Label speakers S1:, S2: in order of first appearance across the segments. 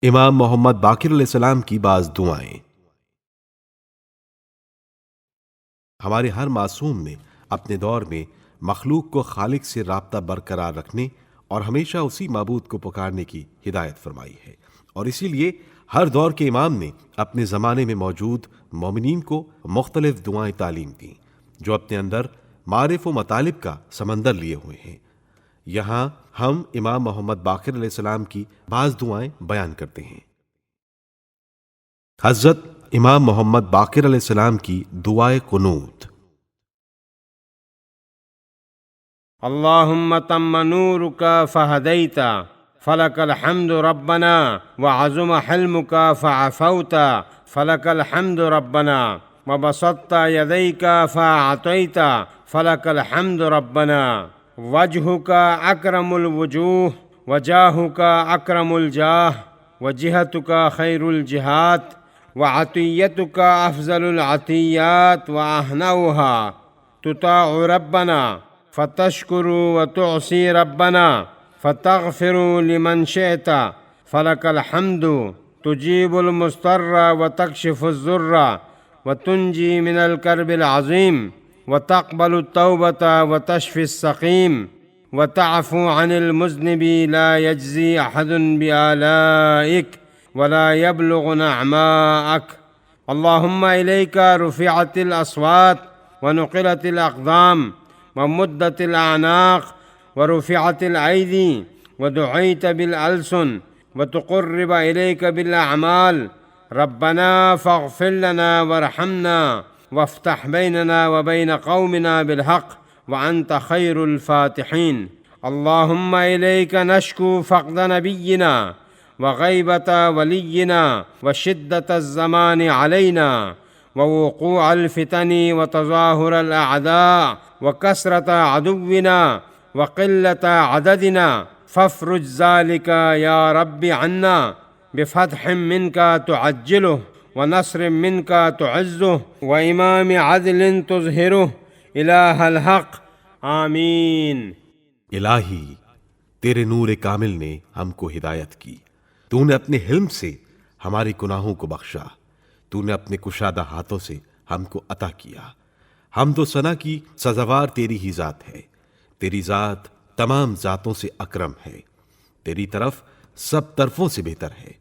S1: امام محمد باقر علیہ السلام کی بعض دعائیں۔ ہمارے ہر معصوم نے اپنے دور میں مخلوق کو خالق سے رابطہ برقرار رکھنے اور ہمیشہ اسی معبود کو پکارنے کی ہدایت فرمائی ہے، اور اسی لیے ہر دور کے امام نے اپنے زمانے میں موجود مومنین کو مختلف دعائیں تعلیم دیں جو اپنے اندر معارف و مطالب کا سمندر لیے ہوئے ہیں۔ یہاں ہم امام محمد باقر علیہ السلام کی بعض دعائیں بیان کرتے ہیں۔ حضرت امام محمد باقر علیہ السلام کی دعائے قنوت۔
S2: اللہم تم نورک فہدیت فلک الحمد ربنا وعظم حلمک فعفوت فلک الحمد ربنا وبسطت یدیک فاعطیت فلک الحمد ربنا وجہک اکرم الوجوہ وجاہک اکرم الجاہ وجہتک خیر الجہات وعطیتک افضل العطیات واہنوها تطاع ربنا فتشکر وتعصی ربنا فتغفر لمن شئت فلک الحمد تجیب المضطر وتکشف الضر وتنجی من الکرب العظیم وتقبل التوبة وتشفي السقيم وتعفو عن المذنب لا يجزي أحد بآلائك ولا يبلغ نعماءك اللهم إليك رفعت الأصوات ونقلت الأقدام ومدت الأعناق ورفعت الأيدي ودعيت بالألسن وتقرب إليك بالأعمال ربنا فاغفر لنا وارحمنا وافتح بيننا وبين قومنا بالحق وأنت خير الفاتحين اللهم إليك نشكو فقد نبينا وغيبة ولينا وشدة الزمان علينا ووقوع الفتن وتظاهر الأعداء وكثرة عدونا وقلة عددنا فافرج ذلك يا رب عنا بفتح منك تعجله ونصر منك تعزه وإمام عدل تظهره الہ الحق آمین۔
S1: الہی، تیرے نور کامل نے ہم کو ہدایت کی، تو نے اپنے حلم سے ہمارے گناہوں کو بخشا، تو نے اپنے کشادہ ہاتھوں سے ہم کو عطا کیا۔ حمد و ثنا کی سزاوار تیری ہی ذات ہے، تیری ذات تمام ذاتوں سے اکرم ہے، تیری طرف سب طرفوں سے بہتر ہے،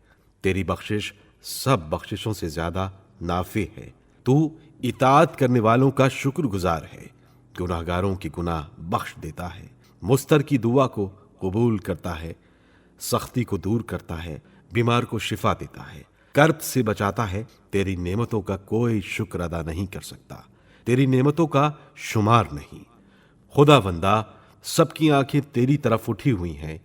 S1: تیری بخشش سب بخششوں سے زیادہ نافع ہے، تو اطاعت کرنے والوں کا شکر گزار ہے، گناہگاروں کی گناہ بخش دیتا ہے، مضطر کی دعا کو قبول کرتا ہے، سختی کو دور کرتا ہے، بیمار کو شفا دیتا ہے، کرب سے بچاتا ہے۔ تیری نعمتوں کا کوئی شکر ادا نہیں کر سکتا، تیری نعمتوں کا شمار نہیں۔ خدا بندہ، سب کی آنکھیں تیری طرف اٹھی ہوئی ہیں،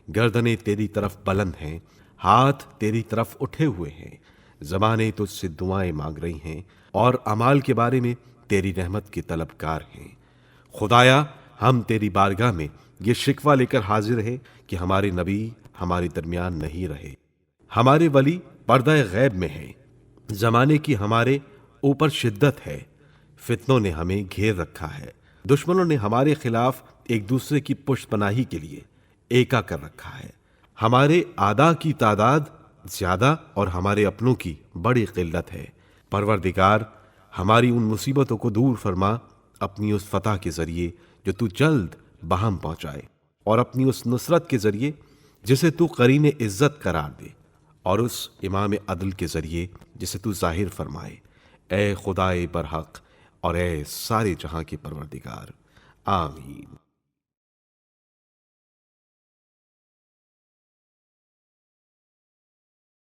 S1: گردنیں تیری طرف بلند ہیں، ہاتھ تیری طرف اٹھے ہوئے ہیں، زبانیں تجھ سے دعائیں مانگ رہی ہیں، اور اعمال کے بارے میں تیری رحمت کے طلبکار ہیں۔ خدایا، ہم تیری بارگاہ میں یہ شکوہ لے کر حاضر ہیں کہ ہمارے نبی ہمارے درمیان نہیں رہے، ہمارے ولی پردہ غیب میں ہیں، زمانے کی ہمارے اوپر شدت ہے، فتنوں نے ہمیں گھیر رکھا ہے، دشمنوں نے ہمارے خلاف ایک دوسرے کی پشت پناہی کے لیے ایکا کر رکھا ہے، ہمارے اعداء کی تعداد زیادہ اور ہمارے اپنوں کی بڑی قلت ہے۔ پروردگار، ہماری ان مصیبتوں کو دور فرما اپنی اس فتح کے ذریعے جو تو جلد بہم پہنچائے، اور اپنی اس نصرت کے ذریعے جسے تو قرین عزت قرار دے، اور اس امام عدل کے ذریعے جسے تو ظاہر فرمائے۔ اے خدائے برحق اور اے سارے جہاں کے پروردگار، آمین۔